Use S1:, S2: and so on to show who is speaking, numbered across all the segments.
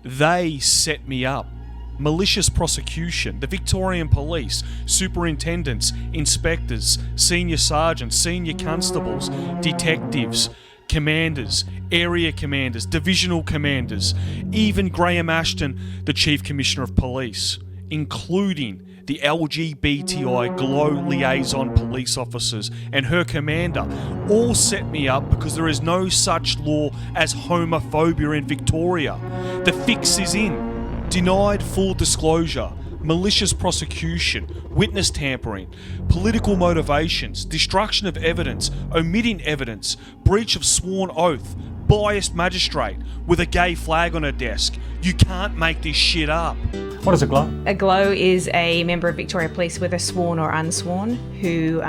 S1: They set me up. Malicious prosecution, the Victorian Police, superintendents, inspectors, senior sergeants, senior constables, detectives, commanders, area commanders, divisional commanders, even Graham Ashton, the Chief Commissioner of Police, including the LGBTI GLOW liaison police officers and her commander, all set me up because there is no such law as homophobia in Victoria. The fix is in. Denied full disclosure, malicious prosecution, witness tampering, political motivations, destruction of evidence, omitting evidence, breach of sworn oath, biased magistrate with a gay flag on her desk. You can't make this shit up.
S2: What is a GLOW?
S3: A GLOW is a member of Victoria Police, whether sworn or unsworn, who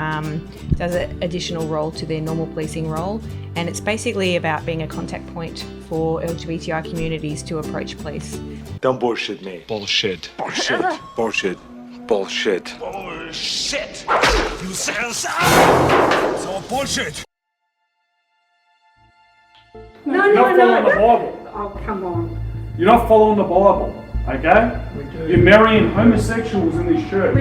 S3: does an additional role to their normal policing role. And it's basically about being a contact point for LGBTI communities to approach police.
S4: Don't bullshit me.
S5: Bullshit.
S4: Bullshit. Bullshit. Bullshit.
S5: Bullshit. You said it's all bullshit.
S6: No.
S2: Following the Bible.
S6: Oh, come on.
S2: You're not following the Bible, okay?
S6: We do.
S2: You're marrying homosexuals in this church.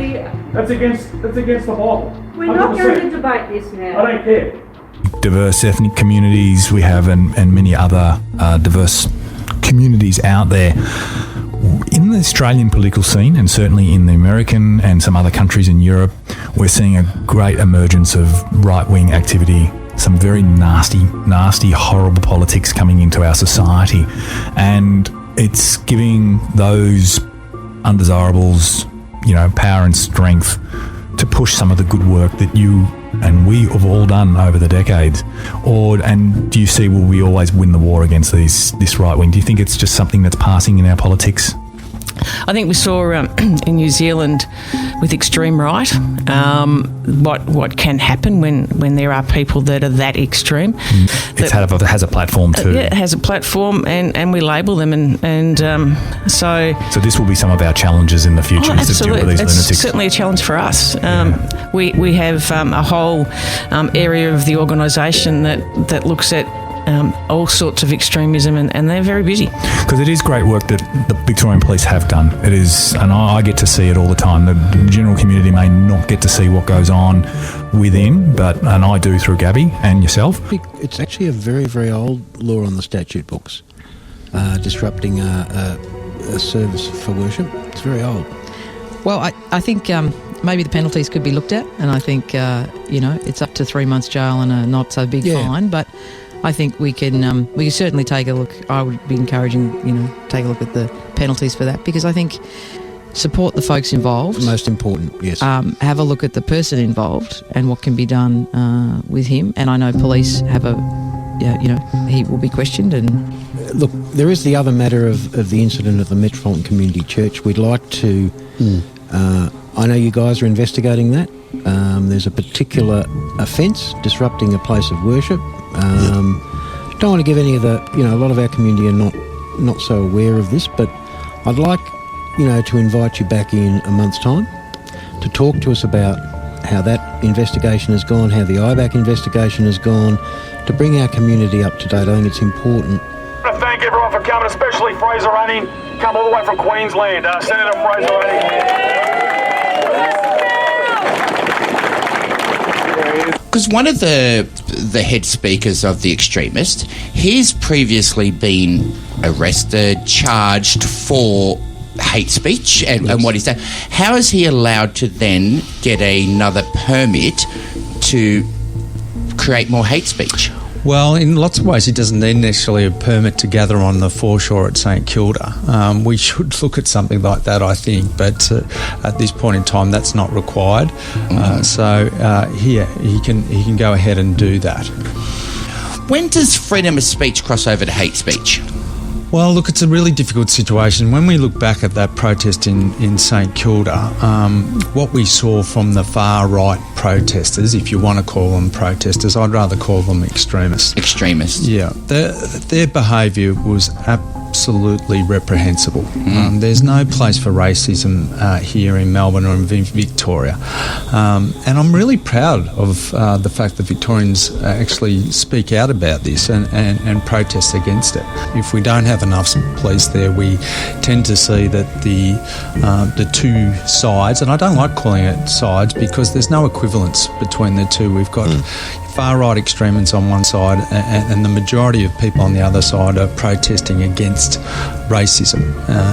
S2: That's against the Bible.
S6: We're not
S2: 100%.
S6: going to debate this now.
S2: I don't care.
S7: Diverse ethnic communities we have and many other diverse communities out there. In the Australian political scene, and certainly in the American and some other countries in Europe, we're seeing a great emergence of right-wing activity, some very nasty, horrible politics coming into our society. And it's giving those undesirables, power and strength to push some of the good work that you and we have all done over the decades. And do you see, will we always win the war against this right wing? Do you think it's just something that's passing in our politics?
S8: I think we saw in New Zealand with extreme right what can happen when there are people that are that extreme.
S7: It has a platform too.
S8: Yeah, it has a platform, and we label them, and so. So
S7: this will be some of our challenges in the future.
S8: Oh, absolutely,
S7: to deal with these lunatics.
S8: It's certainly a challenge for us. We have a whole area of the organisation that looks at all sorts of extremism, and they're very busy.
S7: Because it is great work that the Victorian Police have done. It is, and I get to see it all the time. The general community may not get to see what goes on within, and I do through Gabby and yourself.
S9: It's actually a very, very old law on the statute books, disrupting a service for worship. It's very old.
S10: Well, I think maybe the penalties could be looked at, and I think it's up to 3 months jail and a not so big fine, but I think we can certainly take a look. I would be encouraging, take a look at the penalties for that, because I think support the folks involved.
S9: Most important, yes.
S10: Have a look at the person involved and what can be done with him. And I know police have he will be questioned. And
S9: look, there is the other matter of the incident at the Metropolitan Community Church. We'd like to. I know you guys are investigating that. There's a particular offence, disrupting a place of worship. Don't want to give any of the, a lot of our community are not so aware of this, but I'd like, to invite you back in a month's time to talk to us about how that investigation has gone, how the IBAC investigation has gone, to bring our community up to date. I think it's important.
S2: I want to thank everyone for coming, especially Fraser Anning, come all the way from Queensland. Senator Fraser Anning.
S11: Because one of the head speakers of the extremist, he's previously been arrested, charged for hate speech and what is that. How is he allowed to then get another permit to create more hate speech?
S12: Well, in lots of ways, he doesn't need necessarily a permit to gather on the foreshore at St Kilda. We should look at something like that, I think, but at this point in time, that's not required. He can go ahead and do that.
S11: When does freedom of speech cross over to hate speech?
S12: Well, look, it's a really difficult situation. When we look back at that protest in St Kilda, what we saw from the far-right protesters, if you want to call them protesters, I'd rather call them extremists.
S11: Extremists.
S12: Yeah. Their behaviour was absolutely reprehensible. There's no place for racism here in Melbourne or in Victoria. And I'm really proud of the fact that Victorians actually speak out about this and protest against it. If we don't have enough police there, we tend to see that the two sides, and I don't like calling it sides because there's no equivalence between the two. We've got far-right extremists on one side and the majority of people on the other side are protesting against racism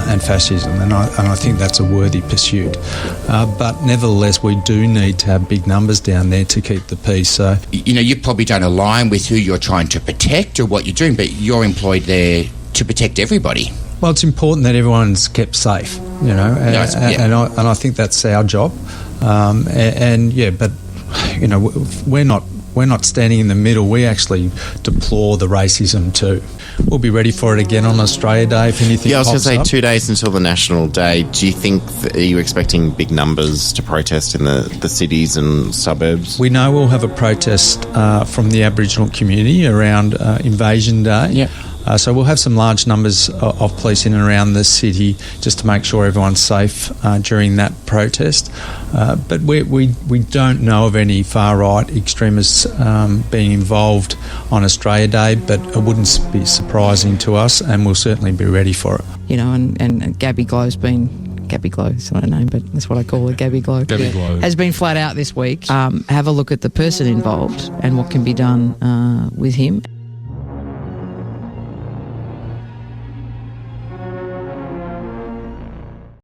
S12: and fascism, and I think that's a worthy pursuit. But nevertheless, we do need to have big numbers down there to keep the peace. So,
S11: you probably don't align with who you're trying to protect or what you're doing, but you're employed there to protect everybody.
S12: Well, it's important that everyone's kept safe, and I think that's our job. But we're not standing in the middle. We actually deplore the racism too. We'll be ready for it again on Australia Day if anything.
S13: Yeah, I was going to say
S12: up.
S13: 2 days until the National Day. Do you think are you expecting big numbers to protest in the cities and suburbs?
S12: We know we'll have a protest from the Aboriginal community around Invasion Day.
S11: Yeah.
S12: So we'll have some large numbers of police in and around the city just to make sure everyone's safe during that protest. But we don't know of any far-right extremists being involved on Australia Day, but it wouldn't be surprising to us, and we'll certainly be ready for it.
S10: And Gabby Glow's been... Gabby Glow, it's not her name, but that's what I call her, Gabby Glow.
S7: Gabby Glow.
S10: Has been flat out this week. Have a look at the person involved and what can be done with him.